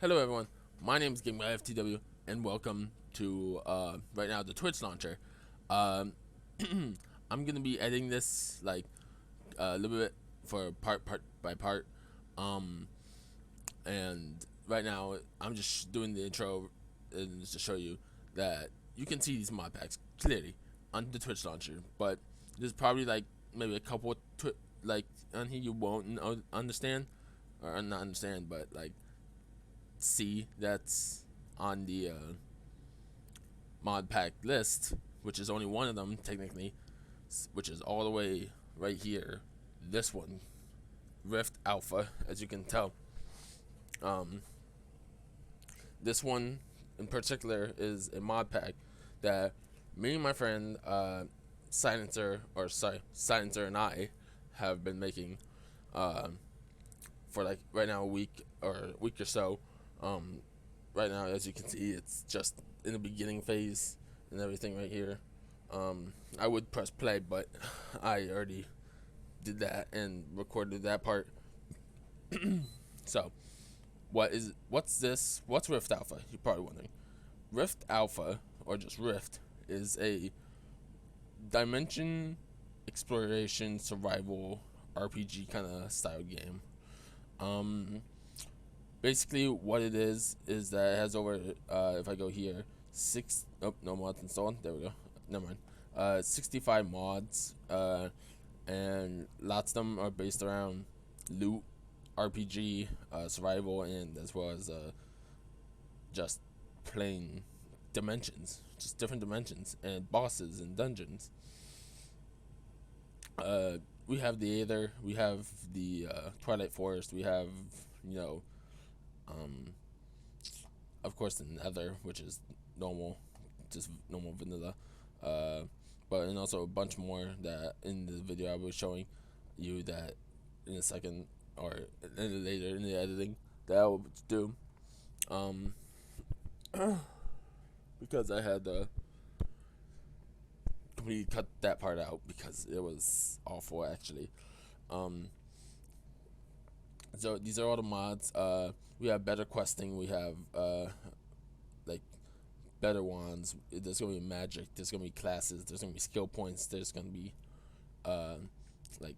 Hello everyone, my name is GameGuyFTW and welcome to right now the Twitch launcher. Um, I'm gonna be editing this like a little bit for part by part. Um, and right now I'm just doing the intro and just to show you that you can see these mod packs clearly on the Twitch launcher, but there's probably like maybe a couple of like on here you won't understand or not understand, but like see that's on the mod pack list, which is only one of them technically, which is all the way right here. This one, Rift Alpha, as you can tell. Um, this one in particular is a mod pack that me and my friend Silencer and I have been making for like right now a week or so. Um, right now, as you can see, it's just in the beginning phase and everything right here. I would press play, but I already did that and recorded that part. So, what's this? What's Rift Alpha? You're probably wondering. Rift Alpha, or just Rift, is a dimension exploration survival RPG kind of style game. Um, Basically, what it is that it has over, if I go here, no mods installed, there we go, never mind, 65 mods, and lots of them are based around loot, RPG, survival, and as well as just plain dimensions, just different dimensions, and bosses and dungeons. We have the Aether, we have the Twilight Forest, we have, you know, um, of course the Nether, which is normal, just normal vanilla. Uh, but and also a bunch more that in the video I was showing you that in a second or later in the editing that I will do. Um, because I had to completely cut that part out because it was awful actually. Um, so these are all the mods. We have better questing. We have like better wands. There's gonna be magic. There's gonna be classes. There's gonna be skill points. There's gonna be uh, like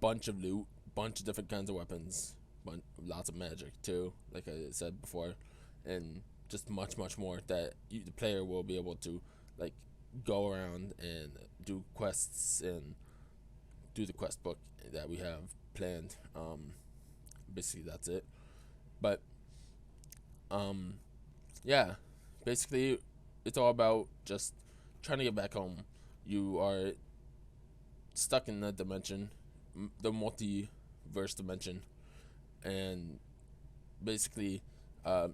bunch of loot, bunch of different kinds of weapons, lots of magic too. Like I said before, and just much more that the player will be able to like go around and do quests and do the quest book that we have planned. Basically that's it. But um, yeah, basically it's all about just trying to get back home. You are stuck in the dimension, the multiverse dimension, and basically, uh,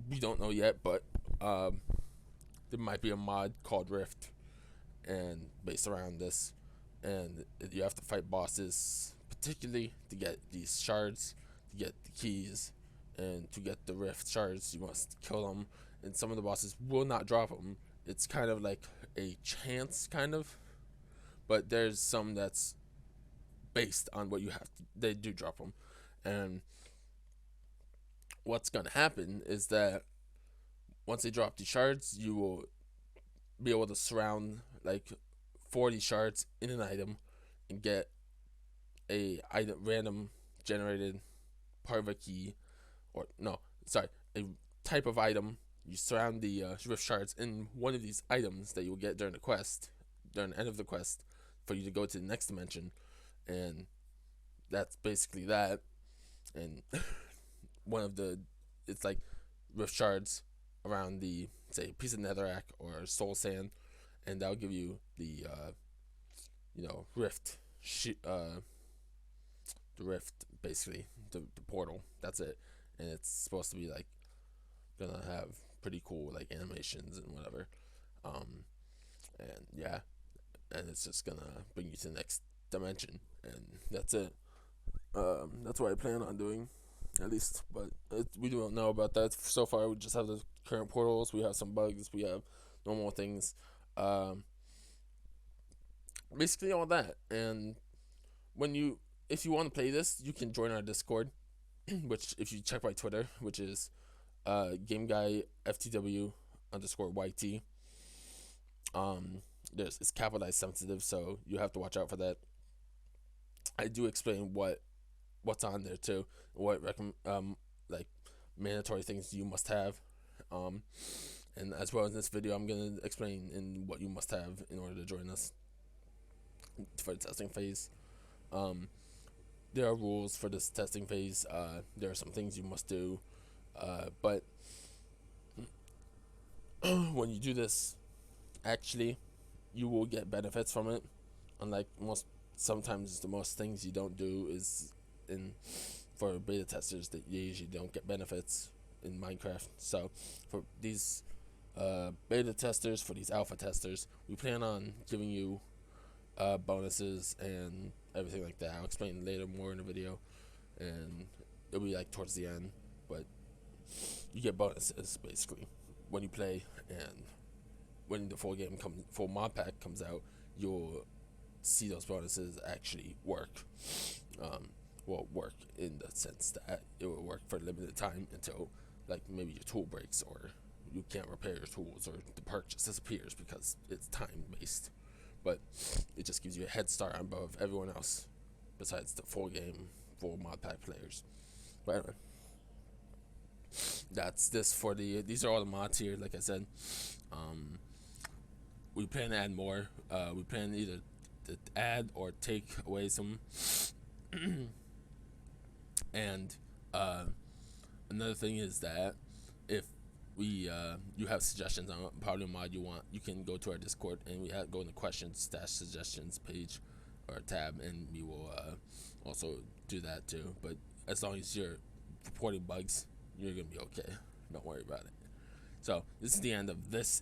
we don't know yet, but there might be a mod called Rift, and based around this, and you have to fight bosses, particularly to get these shards, to get the keys, and to get the Rift shards, you must kill them, and some of the bosses will not drop them. It's kind of like a chance, kind of, but there's some that's based on what you have to, they do drop them. And what's gonna happen is that once they drop the shards, you will be able to surround like 40 shards in an item and get a item random generated part of a key, or no, sorry, a type of item. You surround the rift shards in one of these items that you will get during the quest, during the end of the quest, for you to go to the next dimension, and that's basically that. And one of the, it's like rift shards around the, say, piece of netherrack or soul sand, and that'll give you the rift the rift, basically the portal. That's it. And it's supposed to be like gonna have pretty cool like animations and whatever. um and yeah, and it's just gonna bring you to the next dimension, and that's it. That's what I plan on doing, at least. But we don't know about that so far. We just have the current portals. We have some bugs. We have normal things. Um, Basically all that. And when you, if you want to play this, you can join our Discord. which if you check my Twitter, which is game guy FTW underscore YT. It's capitalized sensitive, so you have to watch out for that. I do explain what's on there too, what like mandatory things you must have, and as well as in this video, I'm gonna explain in what you must have in order to join us for the testing phase. There are rules for this testing phase. There are some things you must do, but when you do this, actually, you will get benefits from it. Unlike sometimes the most things you don't do is for beta testers that you usually don't get benefits in Minecraft. So for these beta testers, for these alpha testers, we plan on giving you bonuses and everything like that. I'll explain later more in the video, and it'll be like towards the end, but you get bonuses basically when you play, and when the full Modpack comes out, you'll see those bonuses actually work. Work in the sense that it will work for a limited time until like maybe your tool breaks or you can't repair your tools or the perk just disappears because it's time based. But it just gives you a head start above everyone else besides the full Modpack players. But anyway, that's this for these are all the mods here. Like I said, we plan to add more. We plan either to add or take away some. And another thing is that if you have suggestions on what probably mod you want, you can go to our Discord and we go in the questions / suggestions page or tab, and we will also do that too. But as long as you're reporting bugs, you're gonna be okay. Don't worry about it. So this is the end of this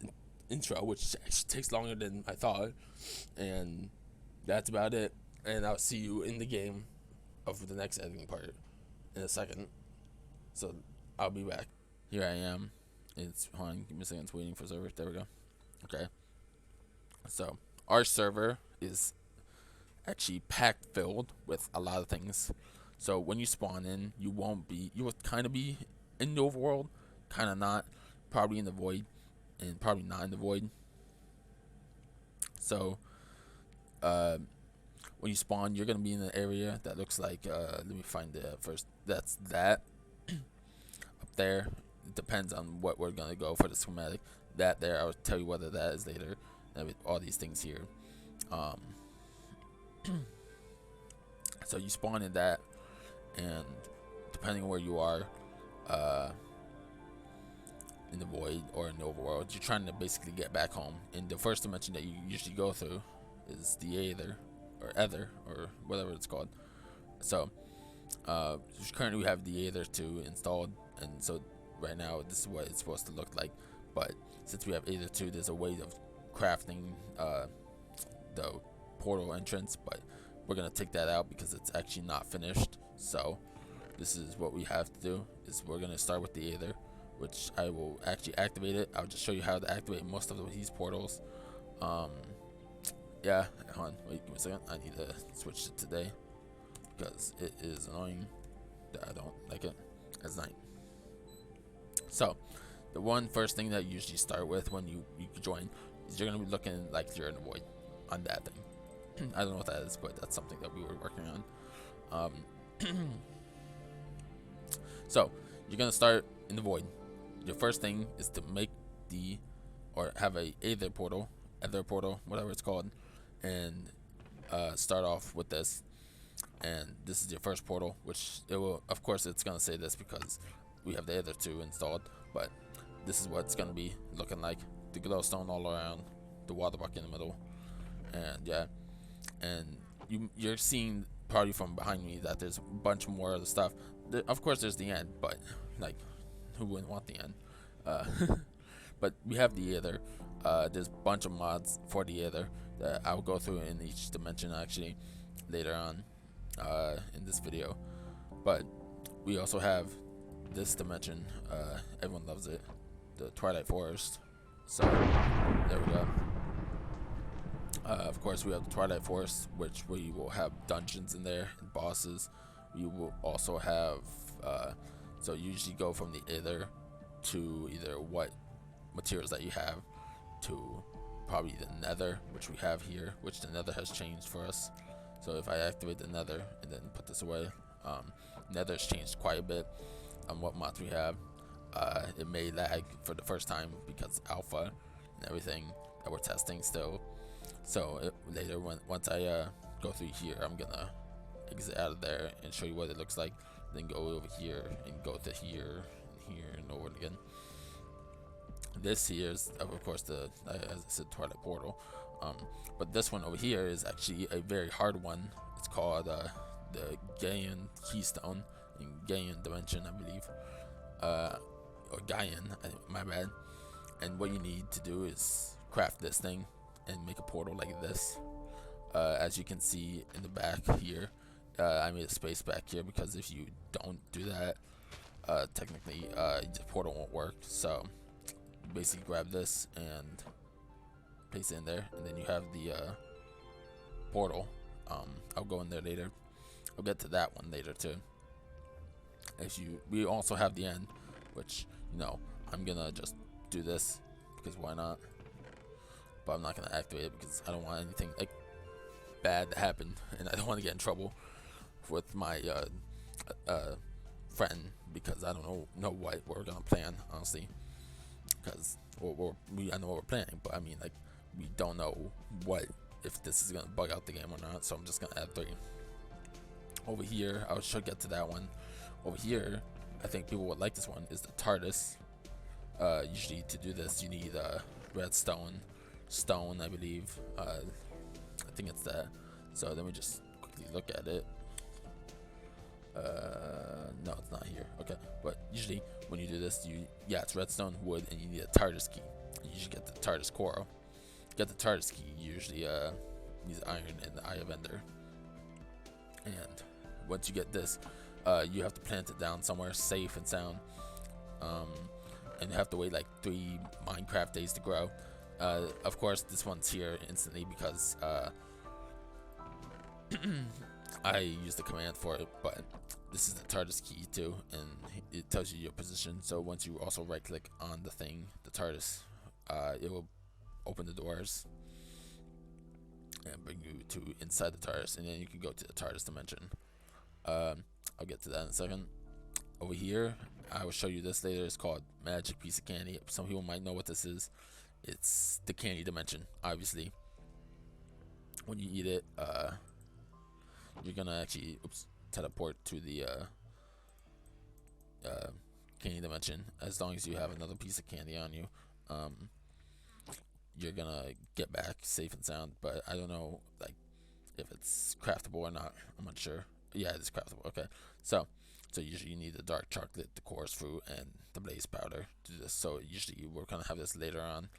intro, which actually takes longer than I thought, and that's about it. And I'll see you in the game of the next editing part in a second. So I'll be back. Here I am. Hold on, give me a second. It's waiting for server. There we go. Okay. So our server is actually packed filled with a lot of things. So when you spawn in, you will kind of be in the overworld, kind of not, probably in the void, and probably not in the void. So when you spawn, you're gonna be in an area that looks like let me find it first. That's that up there. It depends on what we're gonna go for the schematic. That there, I'll tell you whether that is later. And with all these things here, so you spawn in that, and depending on where you are, in the void or in the overworld, you're trying to basically get back home. And the first dimension that you usually go through is the Aether or whatever it's called. So currently we have the Aether 2 installed, and so right now this is what it's supposed to look like. But since we have Aether 2, there's a way of crafting the portal entrance, but we're gonna take that out because it's actually not finished. So this is what we have to do, is we're gonna start with the Aether, which I will actually activate it. I'll just show you how to activate most of these portals. Yeah, hold on, wait, give me a second. I need to switch it today because it is annoying that I don't like it as night. So the first thing that you usually start with when you join is you're gonna be looking like you're in the void on that thing. I don't know what that is, but that's something that we were working on. So you're gonna start in the void. Your first thing is to make have a Aether portal, whatever it's called, and start off with this. And this is your first portal, which it will, of course, it's gonna say this because we have the Aether 2 installed. But this is what it's gonna be looking like: the glowstone all around, the water bucket in the middle, and yeah. And you're seeing probably from behind me that there's a bunch more of the stuff. Of course, there's the end, but like, who wouldn't want the end? But we have the Aether. There's a bunch of mods for the Aether that I'll go through in each dimension actually later on in this video. But we also have this dimension. Everyone loves it, the Twilight Forest. So there we go. Of course, we have the Twilight Forest, which we will have dungeons in there and bosses. We will also have So you usually go from the Ether to either what materials that you have to probably the Nether, which we have here, which the Nether has changed for us. So if I activate the Nether and then put this away, Nether's changed quite a bit on what mods we have. It may lag for the first time because alpha and everything that we're testing still. So later, once I go through here, I'm gonna exit out of there and show you what it looks like. Then go over here and go to here and here and over again. This here is, of course, the as I said, Twilight Portal. But this one over here is actually a very hard one. It's called the Gaian Keystone in Gaian Dimension, I believe, or Gaian. My bad. And what you need to do is craft this thing and make a portal like this. As you can see in the back here, I made a space back here because if you don't do that, technically the portal won't work. So basically grab this and place it in there, and then you have the portal. I'll go in there later. I'll get to that one later too. We also have the end, which I'm gonna just do this because why not? But I'm not gonna activate it because I don't want anything like bad to happen, and I don't want to get in trouble with my friend because I don't know what we're gonna plan, honestly. Because I know what we're planning, but I mean, like, we don't know if this is gonna bug out the game or not. So I'm just gonna add 3 over here. I should get to that one. Over here, I think people would like this one, is the TARDIS. Usually to do this you need redstone, stone, I believe. I think it's that. So let me just quickly look at it. No, it's not here. Okay, but usually when you do this, it's redstone, wood, and you need a TARDIS key. You usually get the TARDIS coral. Get the TARDIS key. You usually needs iron and the Eye of Ender. And once you get this, you have to plant it down somewhere safe and sound. And you have to wait like 3 Minecraft days to grow. Of course, this one's here instantly because I used the command for it, but this is the TARDIS key too, and it tells you your position. So once you also right click on the thing, the TARDIS, it will open the doors and bring you to inside the TARDIS, and then you can go to the TARDIS dimension. I'll get to that in a second. Over here, I will show you this later. It's called Magic Piece of Candy. Some people might know what this is. It's the candy dimension, obviously. When you eat it, you're gonna actually teleport to the candy dimension. As long as you have another piece of candy on you, you're gonna get back safe and sound. But I don't know, like, if it's craftable or not. I'm not sure. Yeah, it is craftable. Okay, so usually you need the dark chocolate, the chorus fruit, and the blaze powder to do this. So usually we're gonna have this later on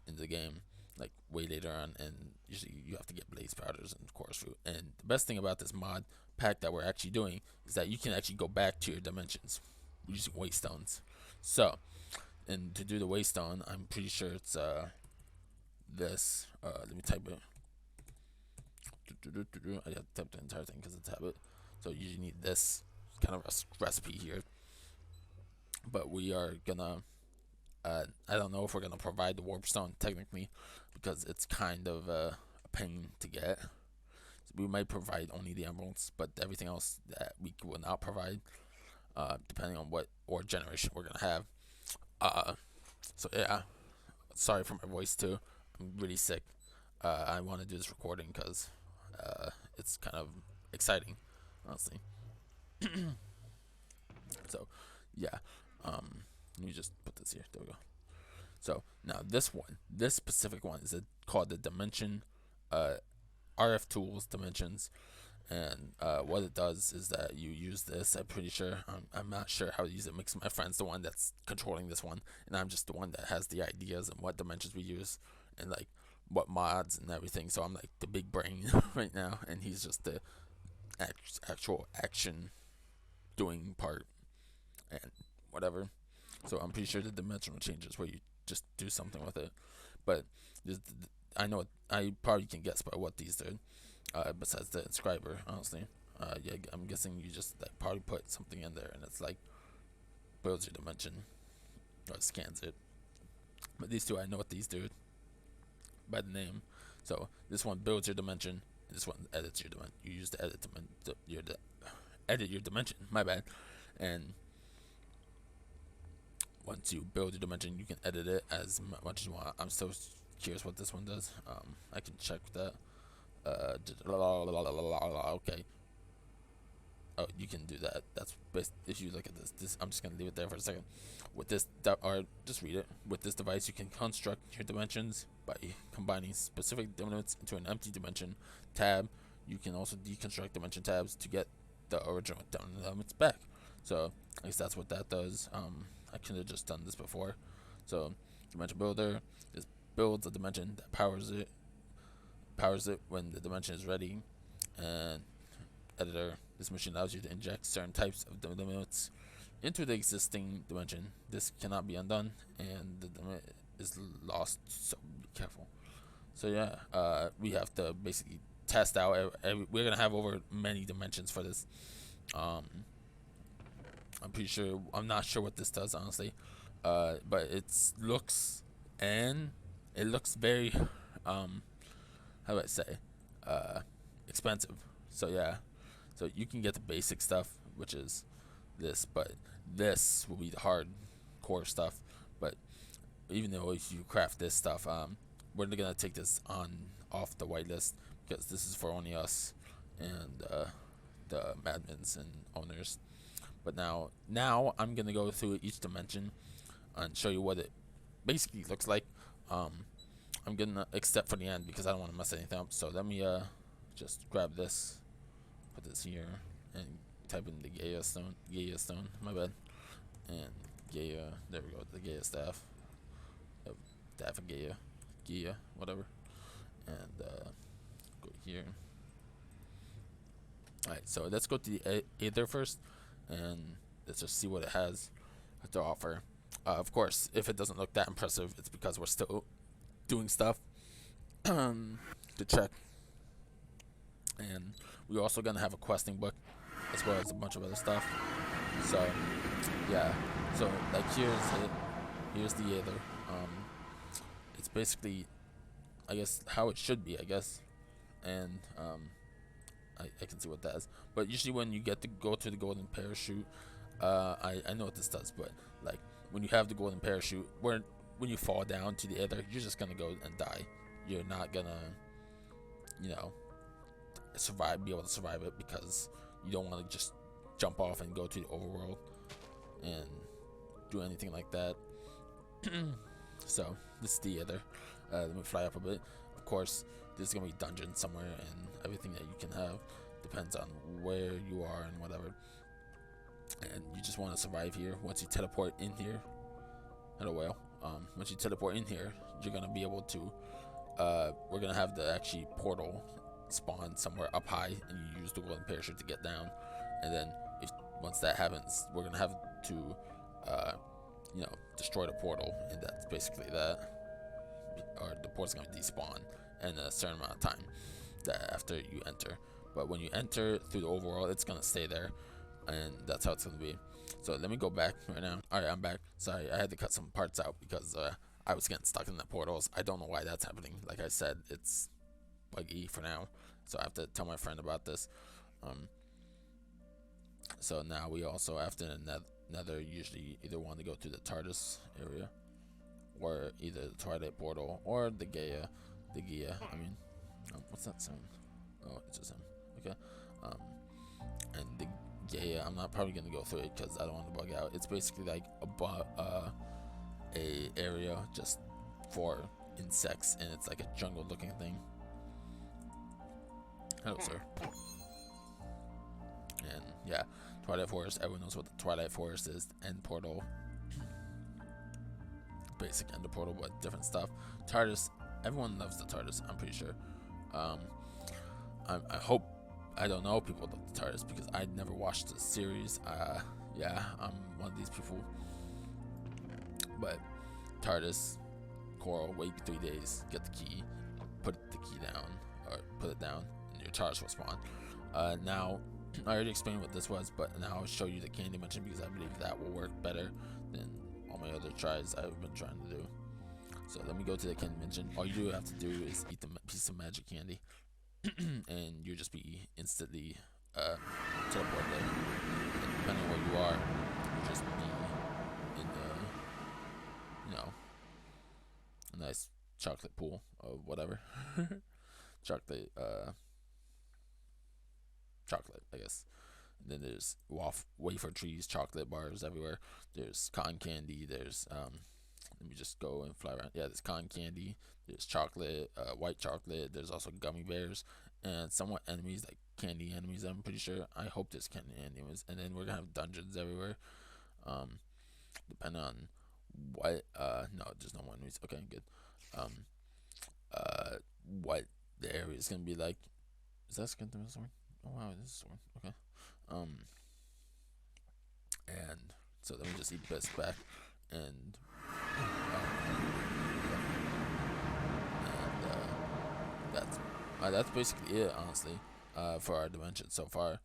in the game, like way later on, and usually you have to get blaze powders and chorus fruit. And the best thing about this mod pack that we're actually doing is that you can actually go back to your dimensions using waystones. So, and to do the waystone, I'm pretty sure it's this. Let me type it. I have to type the entire thing because it's habit. So you usually need this kind of a recipe here. But we are gonna I don't know if we're gonna provide the warp stone technically because it's kind of a pain to get. So we might provide only the emeralds, but everything else that we will not provide, depending on what or generation we're gonna have. So yeah, sorry for my voice too. I'm really sick. I want to do this recording because it's kind of exciting, honestly. So yeah, let me just put this here. There we go. So now this specific one is called the Dimension RF Tools Dimensions, and what it does is that you use this. I'm pretty sure. I'm not sure how to use it. Because my friend's the one that's controlling this one, and I'm just the one that has the ideas and what dimensions we use and like what mods and everything. So I'm like the big brain right now, and he's just the actual action doing part and whatever. So I'm pretty sure the dimensional changes where you just do something with it. But I know I probably can guess by what these did. Besides the inscriber, honestly. Yeah, I'm guessing you just like probably put something in there, and it's like builds your dimension or scans it. But these two, I know what these do by the name. So this one builds your dimension. This one edits your dimension. You use the edit your dimension. My bad. And once you build your dimension, you can edit it as much as you want. I'm so curious what this one does. I can check that. Okay. Oh, you can do that. That's best if you look at this. I'm just gonna leave it there for a second. With this, or just read it. With this device, you can construct your dimensions by combining specific limits into an empty dimension tab. You can also deconstruct dimension tabs to get the original limits back. So I guess that's what that does. I could have just done this before. So dimension builder just builds a dimension that powers it when the dimension is ready, and editor. This machine allows you to inject certain types of limits into the existing dimension. This cannot be undone, and the limit is lost, so be careful. So yeah, we have to basically test out. We're gonna have over many dimensions for this. I'm pretty sure. I'm not sure what this does, honestly, but it looks very how do I say expensive. So yeah. So you can get the basic stuff, which is this, but this will be the hardcore stuff. But even though if you craft this stuff, we're gonna take this off the whitelist because this is for only us and the admins and owners. But now I'm gonna go through each dimension and show you what it basically looks like. I'm gonna except for the end because I don't want to mess anything up. So let me just grab this. Put this here and type in the Gaia stone, my bad. And Gaia, there we go, the Gaia staff. Staff of Gaia, whatever. And go here. Alright, so let's go to the Aether first, and let's just see what it has to offer. Of course, if it doesn't look that impressive, it's because we're still doing stuff to check. And we're also gonna have a questing book as well as a bunch of other stuff. So yeah, so like here's the Aether. It's basically, I guess, how it should be, I guess. And I can see what that is, but usually when you get to go to the golden parachute, I know what this does, but like when you have the golden parachute, when you fall down to the Aether, you're just gonna go and die. You're not gonna, be able to survive it, because you don't want to just jump off and go to the overworld and do anything like that. So this is the Aether. Let me fly up a bit. Of course, there's gonna be dungeons somewhere, and everything that you can have depends on where you are and whatever. And you just want to survive here. Once you teleport in here, hello whale. Once you teleport in here, you're gonna be able to. We're gonna have the actually portal spawn somewhere up high, and you use the golden parachute to get down. And then once that happens, we're gonna have to destroy the portal, and that's basically that. Or the portal's gonna despawn in a certain amount of time after you enter. But when you enter through the overworld, it's gonna stay there, and that's how it's gonna be. So let me go back right now. Alright, I'm back. Sorry, I had to cut some parts out because I was getting stuck in the portals. I don't know why that's happening. Like I said, it's buggy for now, so I have to tell my friend about this. So now we also, after the nether, usually either want to go to the TARDIS area, or either the Twilight Portal, or the Gaia. I mean, what's that sound? Oh, it's just him. Okay. And the Gaia, I'm not probably gonna go through it because I don't want to bug out. It's basically like a area just for insects, and it's like a jungle-looking thing. Hello, sir. And yeah, Twilight Forest. Everyone knows what the Twilight Forest is. End portal. Basic ender portal, but different stuff. TARDIS. Everyone loves the TARDIS, I'm pretty sure. I hope, I don't know, people love the TARDIS because I never watched the series. Yeah, I'm one of these people. But TARDIS, Coral, wait 3 days, get the key, put the key down, or put it down, and your TARDIS will spawn. Now, I already explained what this was, but now I'll show you the candy dimension because I believe that will work better than all my other tries I've been trying to do. So let me go to the candy dimension. All you do have to do is eat the piece of magic candy, and you'll just be instantly teleported there. And depending on where you are, you'll just be in a nice chocolate pool of whatever. chocolate, chocolate, I guess. And then there's wafer trees, chocolate bars everywhere. There's cotton candy. There's let me just go and fly around. Yeah, there's cotton candy. There's chocolate, white chocolate. There's also gummy bears and somewhat enemies, like candy enemies. I'm pretty sure. I hope there's candy enemies. And then we're gonna have dungeons everywhere. Depending on what. No, there's no enemies. Okay, good. What the area is gonna be like. Is that skin through the sword? Oh wow, this is sword. Okay. And so let me just eat this back, and that's basically it, honestly, for our dimension so far.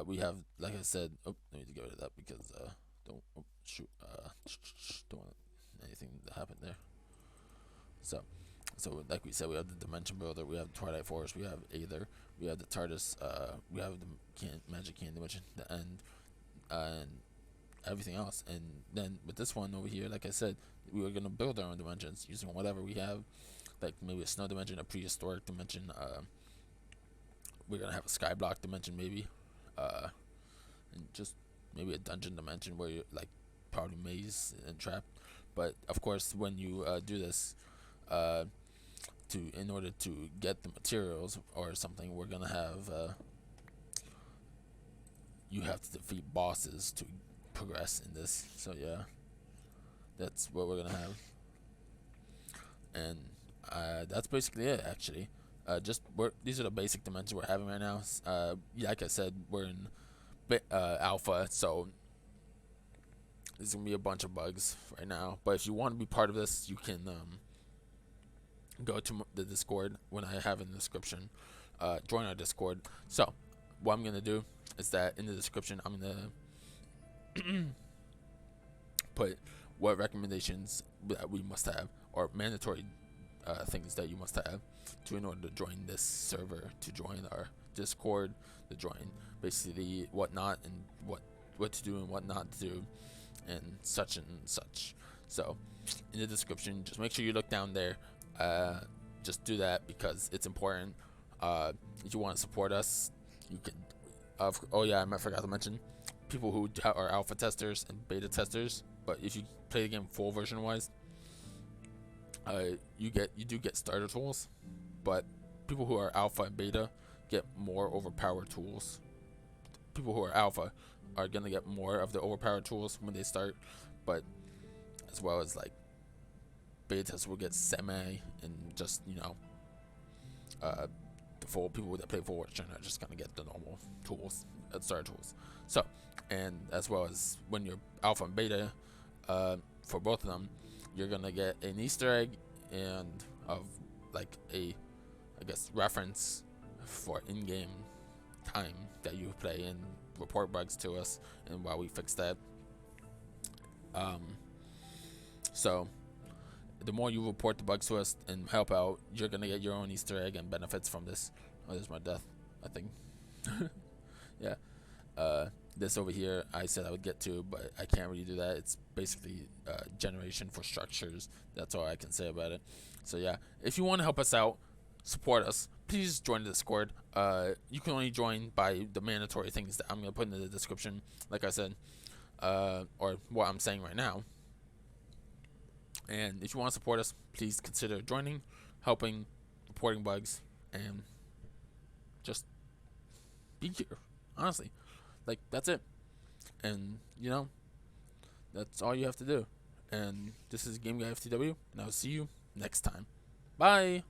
We have, like I said, oh, let me get rid of that because don't shoot, don't want anything to happen there. So like we said, we have the dimension builder, we have Twilight Forest, we have Aether, we have the TARDIS, we have the magic candy dimension, the end, and everything else. And then with this one over here, like I said, we were gonna build our own dimensions using whatever we have, like maybe a snow dimension, a prehistoric dimension. We're gonna have a skyblock dimension, maybe, and just maybe a dungeon dimension where you're like probably maze and trapped. But of course, when you do this, in order to get the materials or something, we're gonna have you have to defeat bosses to progress in this. So yeah, that's what we're gonna have, and that's basically it. Actually, these are the basic dimensions we're having right now. Like I said, we're in alpha, so there's gonna be a bunch of bugs right now. But if you want to be part of this, you can go to the Discord when I have in the description. Join our Discord. So what I'm gonna do is that in the description I'm gonna put what recommendations that we must have, or mandatory things that you must have in order to join this server, to join our Discord, to join basically whatnot, and what to do and what not to do, and such and such. So in the description, just make sure you look down there. Just do that because it's important. If you want to support us, you can. Oh yeah, I forgot to mention people who are alpha testers and beta testers. But if you play the game full version wise, you do get starter tools, but people who are alpha and beta get more overpowered tools. People who are alpha are gonna get more of the overpowered tools when they start, but as well as like beta testers will get semi, and just the full people that play full version are just gonna get the normal tools, starter tools. So, and as well as when you're alpha and beta, for both of them, you're gonna get an Easter egg and of like I guess reference for in-game time that you play, and report bugs to us, and while we fix that. So the more you report the bugs to us and help out, you're gonna get your own Easter egg and benefits from this. Oh, there's my death, I think. Yeah. This over here, I said I would get to, but I can't really do that. It's basically generation for structures. That's all I can say about it. So yeah, if you want to help us out, support us, please join the Discord. You can only join by the mandatory things that I'm gonna put in the description, like I said, or what I'm saying right now. And if you want to support us, please consider joining, helping, reporting bugs, and just be here. Honestly, like that's it. And that's all you have to do. And this is Game Guy FTW, and I'll see you next time. Bye.